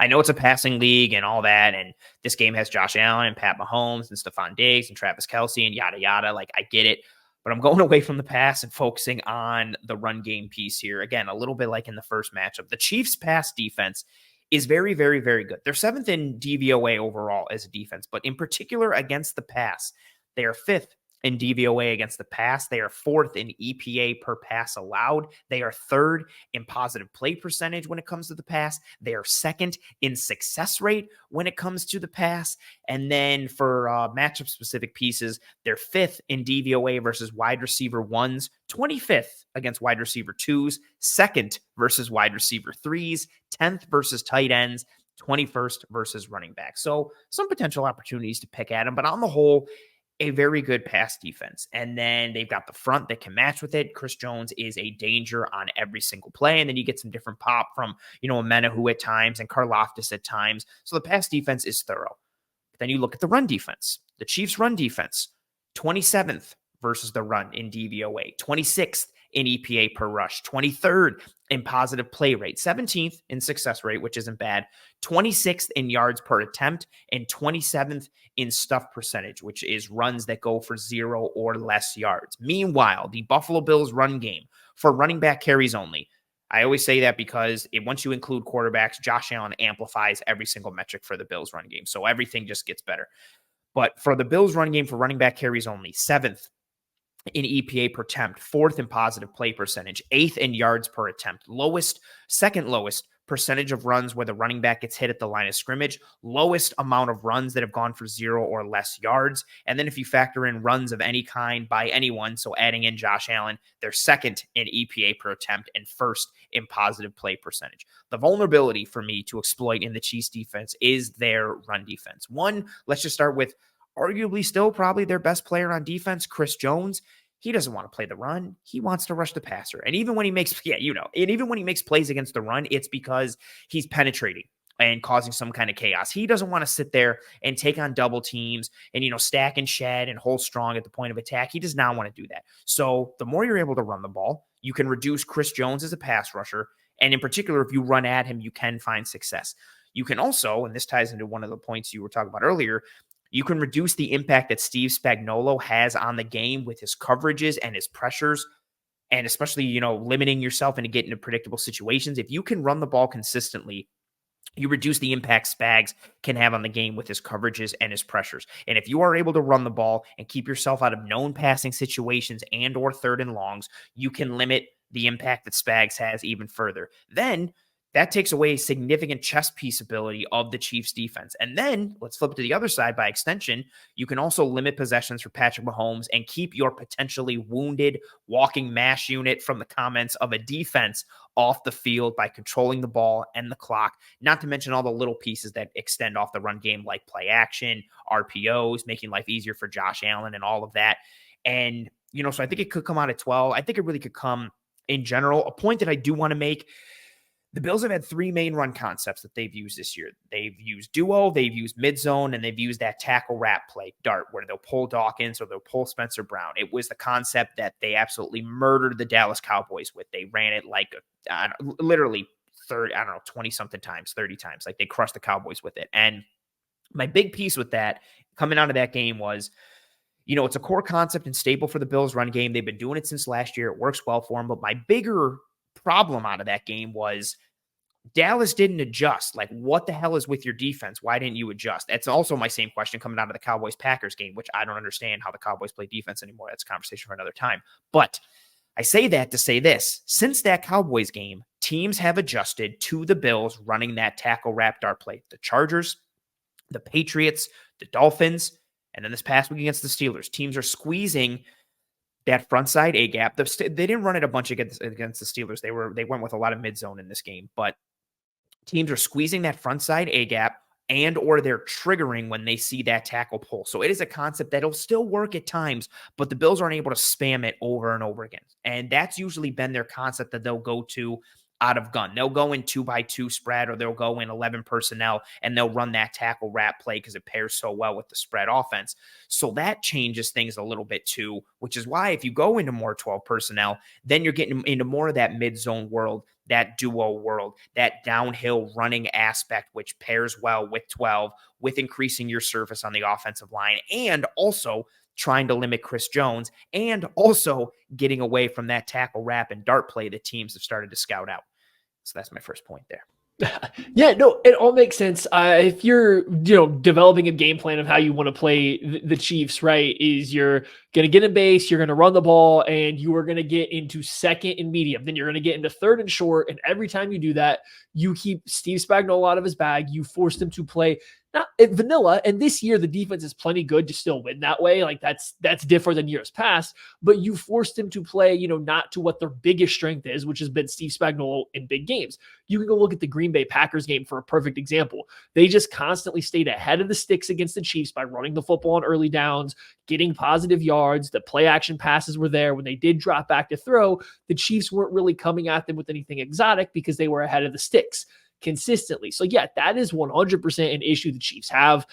I know it's a passing league and all that, and this game has Josh Allen and Pat Mahomes and Stephon Diggs and Travis Kelce and yada, yada. Like, I get it. But I'm going away from the pass and focusing on the run game piece here. Again, a little bit like in the first matchup. The Chiefs' pass defense is very, very, very good. They're 7th in DVOA overall as a defense, but in particular against the pass, they are 5th in DVOA against the pass. They are 4th in EPA per pass allowed. They are 3rd in positive play percentage when it comes to the pass. They are 2nd in success rate when it comes to the pass. And then for matchup specific pieces, they're 5th in DVOA versus wide receiver ones, 25th against wide receiver twos, 2nd versus wide receiver threes, 10th versus tight ends, 21st versus running back. So some potential opportunities to pick at them, but on the whole, a very good pass defense. And then they've got the front that can match with it. Chris Jones is a danger on every single play. And then you get some different pop from, Menahu at times and Karlaftis at times. So the pass defense is thorough. But then you look at the run defense. The Chiefs' run defense, 27th versus the run in DVOA, 26th in EPA per rush, 23rd in positive play rate, 17th in success rate, which isn't bad, 26th in yards per attempt, and 27th in stuff percentage, which is runs that go for 0 or less yards. Meanwhile, the Buffalo Bills run game for running back carries only. I always say that because once you include quarterbacks, Josh Allen amplifies every single metric for the Bills run game. So everything just gets better. But for the Bills run game for running back carries only, 7th in EPA per attempt, 4th in positive play percentage, 8th in yards per attempt, second lowest percentage of runs where the running back gets hit at the line of scrimmage, lowest amount of runs that have gone for 0 or less yards. And then if you factor in runs of any kind by anyone, so adding in Josh Allen, they're 2nd in EPA per attempt and 1st in positive play percentage. The vulnerability for me to exploit in the Chiefs defense is their run defense. One, let's just start with arguably still probably their best player on defense, Chris Jones. He doesn't want to play the run. He wants to rush the passer. And even when he makes, even when he makes plays against the run, it's because he's penetrating and causing some kind of chaos. He doesn't want to sit there and take on double teams and, stack and shed and hold strong at the point of attack. He does not want to do that. So the more you're able to run the ball, you can reduce Chris Jones as a pass rusher. And in particular, if you run at him, you can find success. You can also, and this ties into one of the points you were talking about earlier, you can reduce the impact that Steve Spagnuolo has on the game with his coverages and his pressures, and especially, limiting yourself into getting into predictable situations. If you can run the ball consistently, you reduce the impact Spags can have on the game with his coverages and his pressures. And if you are able to run the ball and keep yourself out of known passing situations and or 3rd and longs, you can limit the impact that Spags has even further. Then that takes away significant chess piece ability of the Chiefs defense. And then let's flip it to the other side. By extension, you can also limit possessions for Patrick Mahomes and keep your potentially wounded walking mash unit from the comments of a defense off the field by controlling the ball and the clock, not to mention all the little pieces that extend off the run game like play action, RPOs, making life easier for Josh Allen and all of that. And, so I think it could come out at 12. I think it really could come in general. A point that I do want to make, the Bills have had 3 main run concepts that they've used this year. They've used duo, they've used mid-zone, and they've used that tackle wrap play, dart, where they'll pull Dawkins or they'll pull Spencer Brown. It was the concept that they absolutely murdered the Dallas Cowboys with. They ran it like literally 20-something times, 30 times. Like they crushed the Cowboys with it. And my big piece with that coming out of that game was, it's a core concept and staple for the Bills run game. They've been doing it since last year. It works well for them. But my bigger problem out of that game was Dallas didn't adjust. Like, what the hell is with your defense? Why didn't you adjust? That's also my same question coming out of the Cowboys-Packers game, which I don't understand how the Cowboys play defense anymore. That's a conversation for another time. But I say that to say this. Since that Cowboys game, teams have adjusted to the Bills running that tackle wrap dart play. The Chargers, the Patriots, the Dolphins, and then this past week against the Steelers. Teams are squeezing that front side A gap. They didn't run it a bunch against the Steelers. They went with a lot of mid zone in this game, but teams are squeezing that front side A gap and or they're triggering when they see that tackle pull. So it is a concept that'll still work at times, but the Bills aren't able to spam it over and over again. And that's usually been their concept that they'll go to out of gun. They'll go in 2-by-2 spread, or they'll go in 11 personnel and they'll run that tackle wrap play because it pairs so well with the spread offense. So that changes things a little bit too, which is why if you go into more 12 personnel, then you're getting into more of that mid-zone world, that duo world, that downhill running aspect, which pairs well with 12, with increasing your surface on the offensive line, and also trying to limit Chris Jones, and also getting away from that tackle wrap and dart play that teams have started to scout out. So that's my first point there. Yeah, no, it all makes sense. If you're, developing a game plan of how you want to play the Chiefs, right, is you're going to get in base, you're going to run the ball, and you are going to get into second and medium. Then you're going to get into third and short. And every time you do that, you keep Steve Spagnuolo out of his bag. You force him to play not vanilla. And this year, the defense is plenty good to still win that way. Like that's different than years past. But you forced him to play, not to what their biggest strength is, which has been Steve Spagnuolo in big games. You can go look at the Green Bay Packers game for a perfect example. They just constantly stayed ahead of the sticks against the Chiefs by running the football on early downs, getting positive yards. The play action passes were there. When they did drop back to throw, the Chiefs weren't really coming at them with anything exotic because they were ahead of the sticks consistently. So yeah, that is 100% an issue the Chiefs have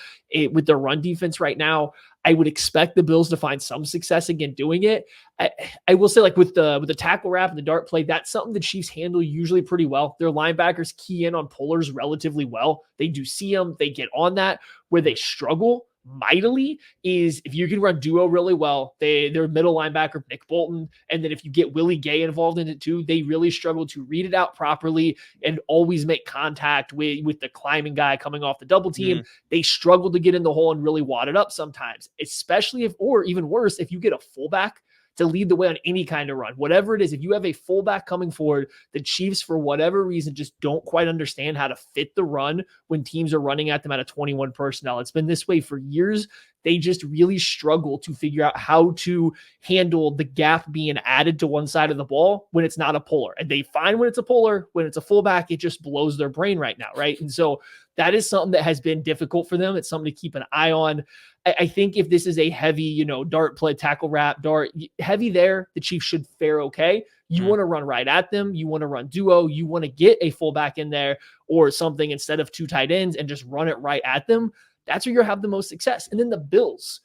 with their run defense right now. I would expect the Bills to find some success again doing it. I will say, like with the tackle wrap and the dart play, that's something the Chiefs handle usually pretty well. Their linebackers key in on pullers relatively well. They do see them, they get on that. Where they struggle mightily is if you can run duo really well, their middle linebacker, Nick Bolton, and then if you get Willie Gay involved in it too, they really struggle to read it out properly and always make contact with the climbing guy coming off the double team. They struggle to get in the hole and really wad it up sometimes, especially if, or even worse, if you get a fullback to lead the way on any kind of run, whatever it is. If you have a fullback coming forward, the Chiefs, for whatever reason, just don't quite understand how to fit the run when teams are running at them out of 21 personnel. It's been this way for years. They just really struggle to figure out how to handle the gap being added to one side of the ball when it's not a puller. And they find when it's a puller, when it's a fullback, it just blows their brain right now, right? And so that is something that has been difficult for them. It's something to keep an eye on. I think if this is a heavy, dart play, tackle wrap, dart, heavy there, the Chiefs should fare okay. You want to run right at them. You want to run duo. You want to get a fullback in there or something instead of two tight ends and just run it right at them. That's where you'll have the most success. And then the Bills.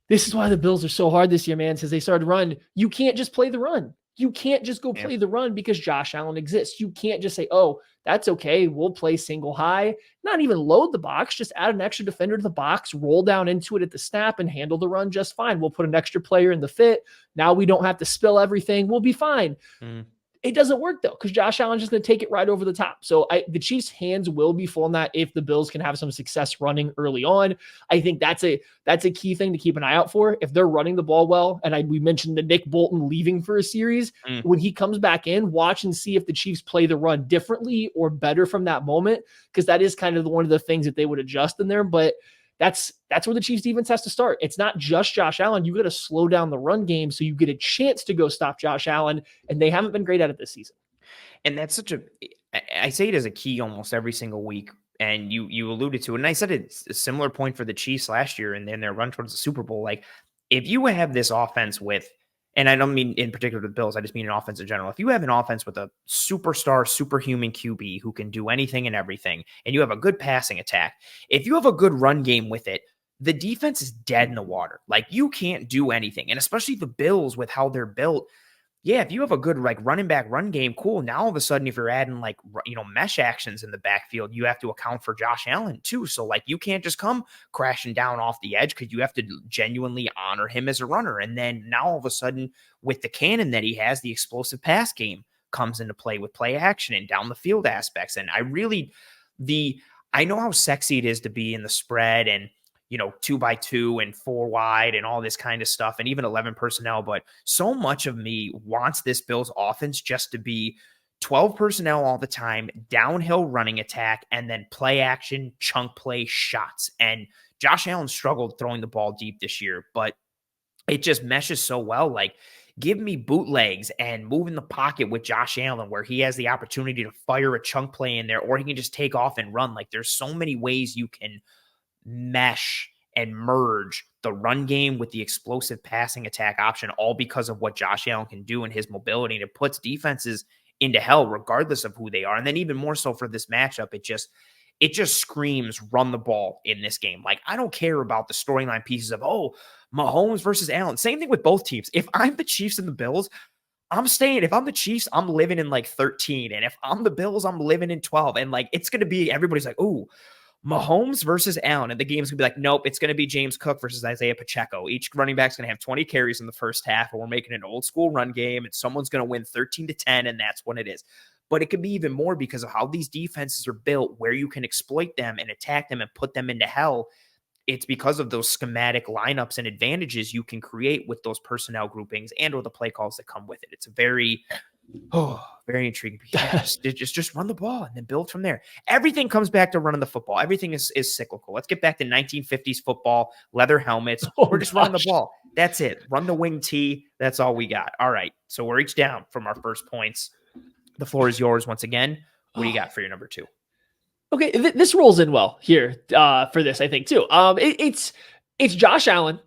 This is why the Bills are so hard this year, man, since they started to run. You can't just play the run. You can't just go play the run because Josh Allen exists. You can't just say, oh, that's okay. We'll play single high, not even load the box, just add an extra defender to the box, roll down into it at the snap and handle the run just fine. We'll put an extra player in the fit. Now we don't have to spill everything. We'll be fine. It doesn't work though, because Josh Allen's just going to take it right over the top. So the Chiefs' hands will be full on that if the Bills can have some success running early on. I think that's a key thing to keep an eye out for. If they're running the ball well, and we mentioned the Nick Bolton leaving for a series, when he comes back in, watch and see if the Chiefs play the run differently or better from that moment, because that is kind of one of the things that they would adjust in there. But that's where the Chiefs defense has to start. It's not just Josh Allen. You got to slow down the run game so you get a chance to go stop Josh Allen, and they haven't been great at it this season. And that's I say it as a key almost every single week. And you alluded to it. And I said it's a similar point for the Chiefs last year and then their run towards the Super Bowl. Like if you have this offense with, and I don't mean in particular the Bills, I just mean an offense in general. If you have an offense with a superstar, superhuman QB who can do anything and everything, and you have a good passing attack, if you have a good run game with it, the defense is dead in the water. Like you can't do anything. And especially the Bills with how they're built. Yeah, if you have a good like running back run game, cool. Now all of a sudden, if you're adding like mesh actions in the backfield, you have to account for Josh Allen too. So like you can't just come crashing down off the edge because you have to genuinely honor him as a runner. And then now all of a sudden, with the cannon that he has, the explosive pass game comes into play with play action and down the field aspects. And I know how sexy it is to be in the spread and 2-by-2 and 4 wide and all this kind of stuff, and even 11 personnel. But so much of me wants this Bills offense just to be 12 personnel all the time, downhill running attack, and then play action, chunk play shots. And Josh Allen struggled throwing the ball deep this year, but it just meshes so well. Like, give me bootlegs and move in the pocket with Josh Allen where he has the opportunity to fire a chunk play in there, or he can just take off and run. Like, there's so many ways you can mesh and merge the run game with the explosive passing attack option, all because of what Josh Allen can do and his mobility. And it puts defenses into hell, regardless of who they are. And then even more so for this matchup, it just screams run the ball in this game. Like, I don't care about the storyline pieces of, oh, Mahomes versus Allen. Same thing with both teams. If I'm the Chiefs and the Bills, I'm staying. If I'm the Chiefs, I'm living in like 13. And if I'm the Bills, I'm living in 12. And like, it's going to be, everybody's like, ooh, Mahomes versus Allen. And the game's going to be like, nope, it's going to be James Cook versus Isaiah Pacheco. Each running back's going to have 20 carries in the first half. And we're making an old school run game. And someone's going to win 13-10. And that's what it is. But it could be even more because of how these defenses are built, where you can exploit them and attack them and put them into hell. It's because of those schematic lineups and advantages you can create with those personnel groupings and or the play calls that come with it. It's a very intriguing. Yeah, just run the ball and then build from there. Everything comes back to running the football. Everything is cyclical. Let's get back to 1950s football, leather helmets. We're just running the ball. That's it. Run the wing T. That's all we got. All right. So we're each down from our first points. The floor is yours once again. What do you got for your number 2? Okay, this rolls in well here for this, I think, too. It's Josh Allen,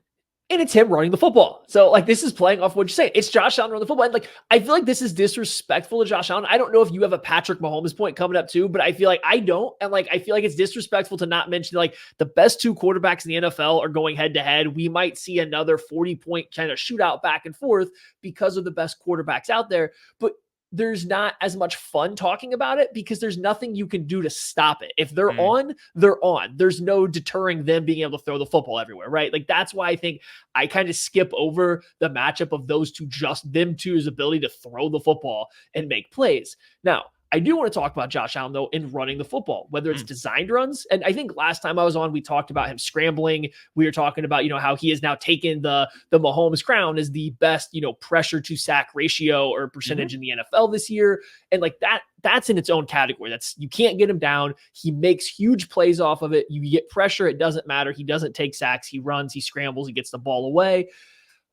and it's him running the football. So, like, this is playing off what you're saying. It's Josh Allen running the football. And, like, I feel like this is disrespectful to Josh Allen. I don't know if you have a Patrick Mahomes point coming up, too, but I feel like I don't. And, like, I feel like it's disrespectful to not mention, like, the best 2 quarterbacks in the NFL are going head-to-head. We might see another 40-point kind of shootout back and forth because of the best quarterbacks out there. But there's not as much fun talking about it because there's nothing you can do to stop it. If they're on, they're on. There's no deterring them being able to throw the football everywhere, right? Like, that's why I think I kind of skip over the matchup of those two, just them two's ability to throw the football and make plays. Now, I do want to talk about Josh Allen, though, in running the football, whether it's designed runs. And I think last time I was on, we talked about him scrambling. We were talking about, how he has now taken the Mahomes crown as the best, pressure to sack ratio or percentage in the NFL this year. And like that's in its own category. You can't get him down. He makes huge plays off of it. You get pressure. It doesn't matter. He doesn't take sacks. He runs, he scrambles, he gets the ball away.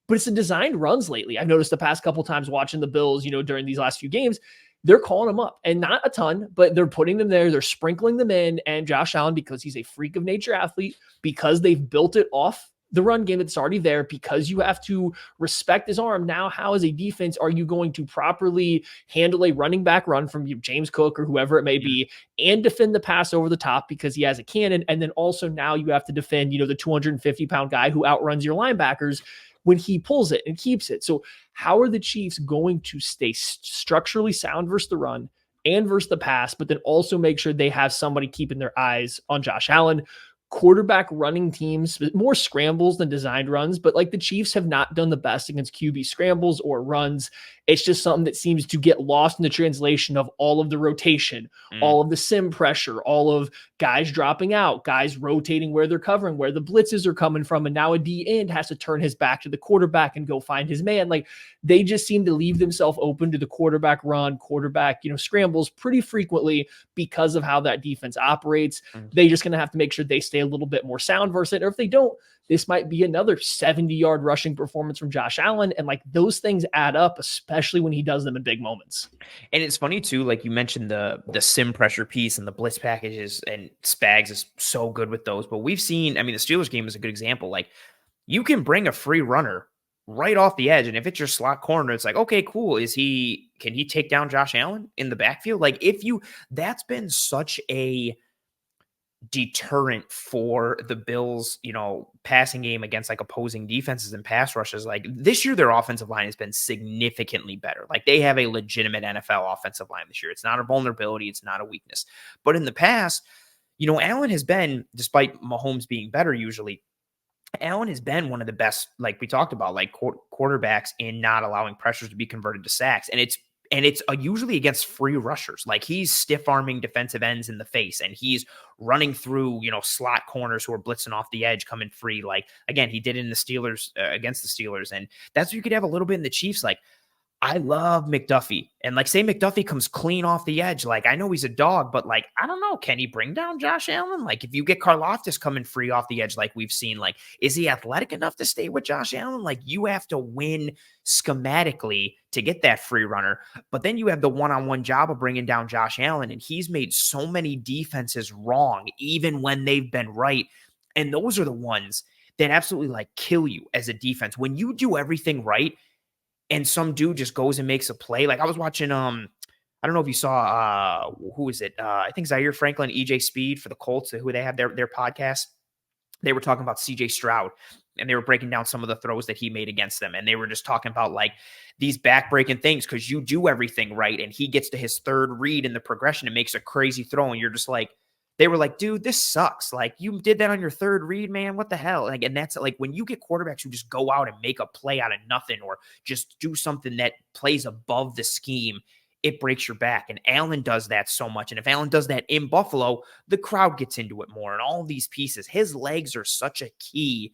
But it's the designed runs lately. I've noticed the past couple times watching the Bills, during these last few games, they're calling them up, and not a ton, but they're putting them there. They're sprinkling them in. And Josh Allen, because he's a freak of nature athlete, because they've built it off the run game that's already there, because you have to respect his arm. Now, how as a defense are you going to properly handle a running back run from James Cook or whoever it may be, and defend the pass over the top because he has a cannon? And then also now you have to defend, the 250-pound guy who outruns your linebackers when he pulls it and keeps it. So how are the Chiefs going to stay structurally sound versus the run and versus the pass, but then also make sure they have somebody keeping their eyes on Josh Allen? Quarterback running teams, more scrambles than designed runs, but like the Chiefs have not done the best against QB scrambles or runs. It's just something that seems to get lost in the translation of all of the rotation, all of the sim pressure, all of guys dropping out, guys rotating where they're covering, where the blitzes are coming from. And now a D end has to turn his back to the quarterback and go find his man. Like, they just seem to leave themselves open to the quarterback run, quarterback, scrambles pretty frequently because of how that defense operates. They just going to have to make sure they stay a little bit more sound versus it. Or if they don't, this might be another 70-yard rushing performance from Josh Allen. And like, those things add up, especially when he does them in big moments. And it's funny too, like you mentioned the sim pressure piece and the blitz packages, and Spags is so good with those. But we've seen, the Steelers game is a good example. Like, you can bring a free runner right off the edge, and if it's your slot corner, it's like, okay, cool. Can he take down Josh Allen in the backfield? Like, that's been such a deterrent for the Bills, passing game against like opposing defenses and pass rushes. Like, this year, their offensive line has been significantly better. Like, they have a legitimate NFL offensive line this year. It's not a vulnerability. It's not a weakness. But in the past, Allen has been, despite Mahomes being better usually, Allen has been one of the best, like we talked about, like quarterbacks in not allowing pressures to be converted to sacks. And it's usually against free rushers. Like, he's stiff arming defensive ends in the face, and he's running through, slot corners who are blitzing off the edge, coming free. Like, again, he did it in the Steelers against the Steelers. And that's what you could have a little bit in the Chiefs. Like, I love McDuffie. And like, say McDuffie comes clean off the edge. Like, I know he's a dog, but like, I don't know. Can he bring down Josh Allen? Like, if you get Karlaftis coming free off the edge, like we've seen, like, is he athletic enough to stay with Josh Allen? Like, you have to win schematically to get that free runner. But then you have the one-on-one job of bringing down Josh Allen. And he's made so many defenses wrong, even when they've been right. And those are the ones that absolutely like kill you as a defense. When you do everything right, and some dude just goes and makes a play. Like, I was watching I don't know if you saw who is it? I think Zaire Franklin, EJ Speed for the Colts, who they have their podcast. They were talking about CJ Stroud, and they were breaking down some of the throws that he made against them. And they were just talking about like these backbreaking things because you do everything right. And he gets to his third read in the progression and makes a crazy throw. And you're just like, they were like, dude, this sucks. Like, you did that on your third read, man. What the hell? Like, and that's like when you get quarterbacks who just go out and make a play out of nothing or just do something that plays above the scheme, it breaks your back. And Allen does that so much. And if Allen does that in Buffalo, the crowd gets into it more. And all these pieces, his legs are such a key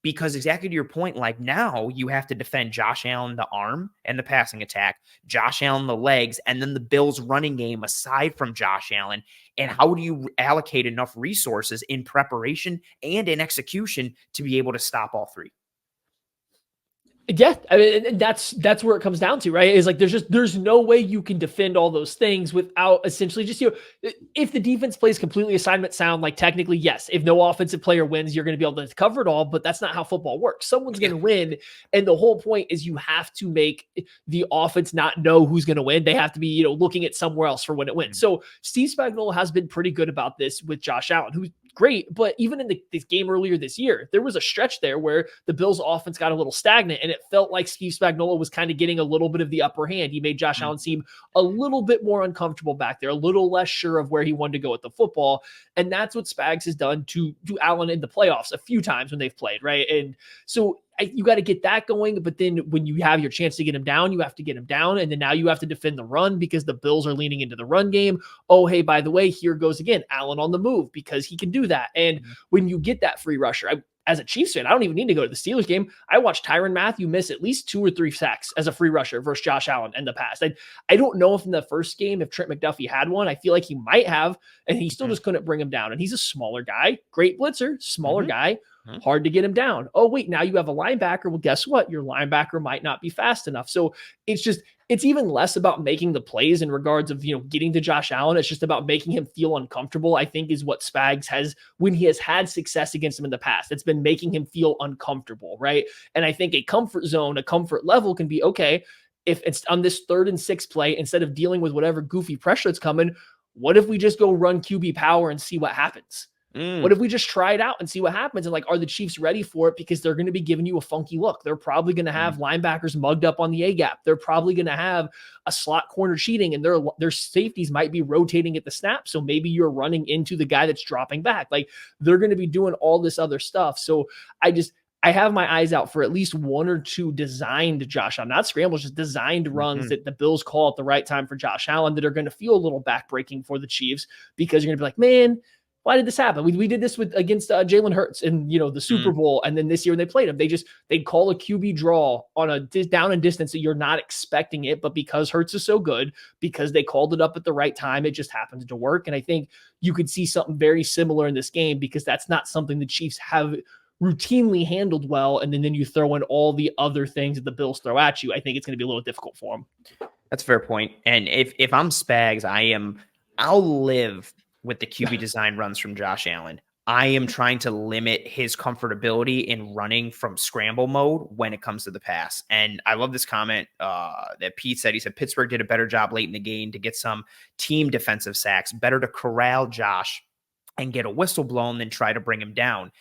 because exactly to your point, like now you have to defend Josh Allen, the arm and the passing attack, Josh Allen, the legs, and then the Bills running game aside from Josh Allen. And how do you allocate enough resources in preparation and in execution to be able to stop all three? Yeah, I mean, that's where it comes down to, right? Is like there's no way you can defend all those things without essentially just if the defense plays completely assignment sound, like technically yes, if no offensive player wins, you're going to be able to cover it all, but that's not how football works. Someone's going to win, and the whole point is you have to make the offense not know who's going to win. They have to be looking at somewhere else for when it wins. So Steve Spagnuolo has been pretty good about this with Josh Allen, who's great, but even in this game earlier this year, there was a stretch there where the Bills' offense got a little stagnant, and it felt like Steve Spagnuolo was kind of getting a little bit of the upper hand. He made Josh Allen seem a little bit more uncomfortable back there, a little less sure of where he wanted to go with the football, and that's what Spags has done to Allen in the playoffs a few times when they've played, right? And so you got to get that going, but then when you have your chance to get him down, you have to get him down, and then now you have to defend the run because the Bills are leaning into the run game. Oh, hey, by the way, here goes again, Allen on the move because he can do that. And when you get that free rusher, as a Chiefs fan, I don't even need to go to the Steelers game. I watched Tyrann Mathieu miss at least 2 or 3 sacks as a free rusher versus Josh Allen in the past. I don't know if in the first game, if Trent McDuffie had one, I feel like he might have, and he still just couldn't bring him down. And he's a smaller guy, great blitzer, smaller guy, hard to get him down. Oh, wait, now you have a linebacker. Well, guess what? Your linebacker might not be fast enough. So it's even less about making the plays in regards of, getting to Josh Allen. It's just about making him feel uncomfortable, I think, is what Spags has, when he has had success against him in the past. It's been making him feel uncomfortable, right? And I think a comfort zone, a comfort level can be, okay, if it's on this 3rd and 6 play, instead of dealing with whatever goofy pressure that's coming, what if we just go run QB power and see what happens? What if we just try it out and see what happens? And are the Chiefs ready for it? Because they're going to be giving you a funky look. They're probably going to have linebackers mugged up on the A gap. They're probably going to have a slot corner cheating, and their safeties might be rotating at the snap. So maybe you're running into the guy that's dropping back. They're going to be doing all this other stuff. So I have my eyes out for at least 1 or 2 designed Josh Allen, not scrambles, just designed runs that the Bills call at the right time for Josh Allen that are going to feel a little backbreaking for the Chiefs, because you're going to be like, man, why did this happen? We did this against Jalen Hurts in the Super Bowl, and then this year when they played him, they'd call a QB draw on a down and distance that you're not expecting it, but because Hurts is so good, because they called it up at the right time, it just happened to work. And I think you could see something very similar in this game, because that's not something the Chiefs have routinely handled well. And then you throw in all the other things that the Bills throw at you. I think it's going to be a little difficult for them. That's a fair point. And if I'm Spags, I'll live with the QB design runs from Josh Allen. I am trying to limit his comfortability in running from scramble mode when it comes to the pass. And I love this comment that Pete said. He said, Pittsburgh did a better job late in the game to get some team defensive sacks. Better to corral Josh and get a whistle blown than try to bring him down.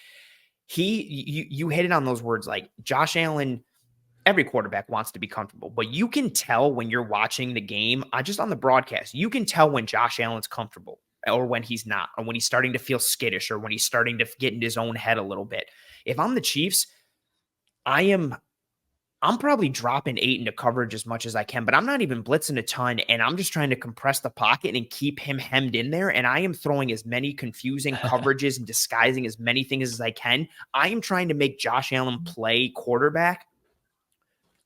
You hit it on those words. Like Josh Allen, every quarterback wants to be comfortable, but you can tell when you're watching the game, just on the broadcast, you can tell when Josh Allen's comfortable or when he's not, or when he's starting to feel skittish, or when he's starting to get in his own head a little bit. If I'm the Chiefs, I'm probably dropping 8 into coverage as much as I can, but I'm not even blitzing a ton, and I'm just trying to compress the pocket and keep him hemmed in there, and I am throwing as many confusing coverages and disguising as many things as I can. I am trying to make Josh Allen play quarterback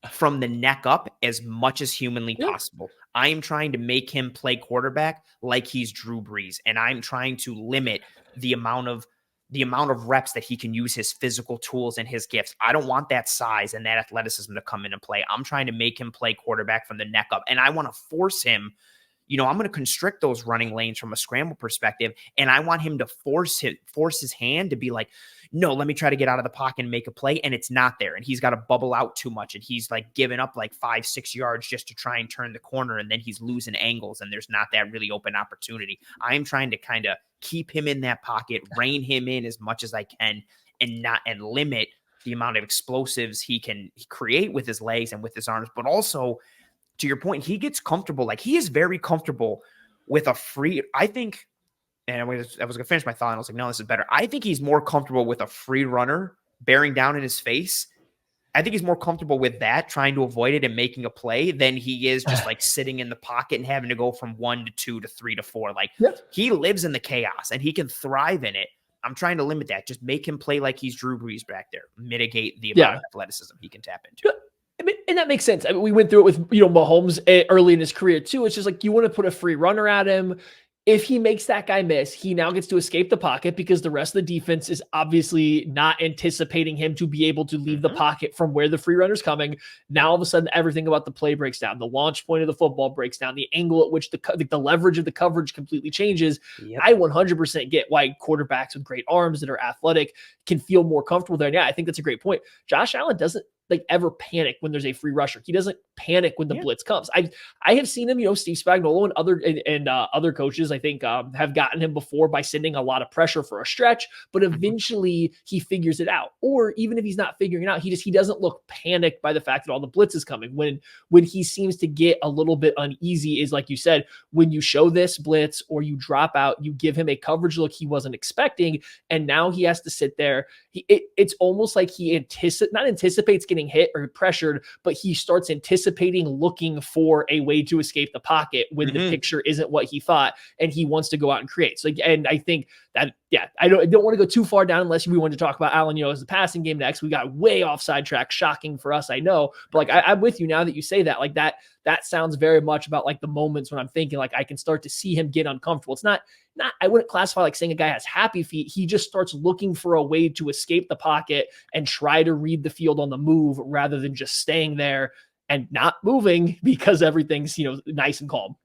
from the neck up as much as humanly possible. I am trying to make him play quarterback like he's Drew Brees, and I'm trying to limit the amount of reps that he can use his physical tools and his gifts. I don't want that size and that athleticism to come into play. I'm trying to make him play quarterback from the neck up, and I want to force him I'm going to constrict those running lanes from a scramble perspective. And I want him to force his hand to be like, no, let me try to get out of the pocket and make a play. And it's not there. And he's got to bubble out too much. And he's like giving up like 5-6 yards just to try and turn the corner. And then he's losing angles. And there's not that really open opportunity. I'm trying to kind of keep him in that pocket, rein him in as much as I can, and limit the amount of explosives he can create with his legs and with his arms. But also, to your point, he gets comfortable. Like, he is very comfortable with a free, I think, and I was going to finish my thought, and I was like, no, this is better. I think he's more comfortable with a free runner bearing down in his face. I think he's more comfortable with that, trying to avoid it and making a play, than he is just like sitting in the pocket and having to go from 1 to 2 to 3 to 4. Like, he lives in the chaos and he can thrive in it. I'm trying to limit that. Just make him play like he's Drew Brees back there. Mitigate the amount of athleticism he can tap into. And that makes sense. I mean, we went through it with, Mahomes early in his career too. It's just like, you want to put a free runner at him. If he makes that guy miss, he now gets to escape the pocket because the rest of the defense is obviously not anticipating him to be able to leave the pocket from where the free runner's coming. Now, all of a sudden, everything about the play breaks down. The launch point of the football breaks down. The angle at which the leverage of the coverage completely changes. Yep. I 100% get why quarterbacks with great arms that are athletic can feel more comfortable there. And yeah, I think that's a great point. Josh Allen doesn't ever panic when there's a free rusher. He doesn't panic when the blitz comes. I have seen him, Steve Spagnuolo and other coaches, I think, have gotten him before by sending a lot of pressure for a stretch, but eventually he figures it out. Or even if he's not figuring it out, he doesn't look panicked by the fact that all the blitz is coming. When he seems to get a little bit uneasy is, like you said, when you show this blitz or you drop out, you give him a coverage look he wasn't expecting, and now he has to sit there. It's almost like he not anticipates getting hit or pressured, but he starts anticipating looking for a way to escape the pocket when the picture isn't what he thought, and he wants to go out and create. So, and I think that, I don't want to go too far down unless we want to talk about Allen, as the passing game next. We got way off sidetrack, shocking for us, I know, but like, I'm with you now that you say that. Like, that sounds very much about like the moments when I'm thinking like I can start to see him get uncomfortable. It's not, I wouldn't classify like saying a guy has happy feet. He just starts looking for a way to escape the pocket and try to read the field on the move rather than just staying there and not moving because everything's, nice and calm.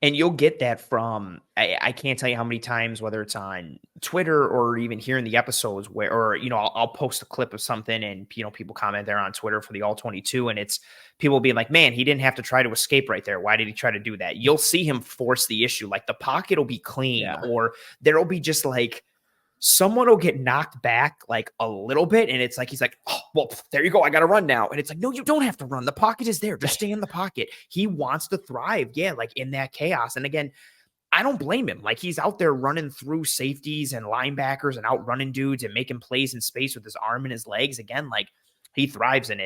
And you'll get that from, I can't tell you how many times, whether it's on Twitter or even here in the episodes where, or, I'll post a clip of something and, people comment there on Twitter for the All 22. And it's people being like, man, he didn't have to try to escape right there. Why did he try to do that? You'll see him force the issue. Like, the pocket will be clean, or there'll be just like, someone will get knocked back like a little bit. And it's like, he's like, oh, well, there you go. I got to run now. And it's like, no, you don't have to run. The pocket is there. Just stay in the pocket. He wants to thrive. Yeah. Like, in that chaos. And again, I don't blame him. Like, he's out there running through safeties and linebackers and outrunning dudes and making plays in space with his arm and his legs. Again, like, he thrives in it.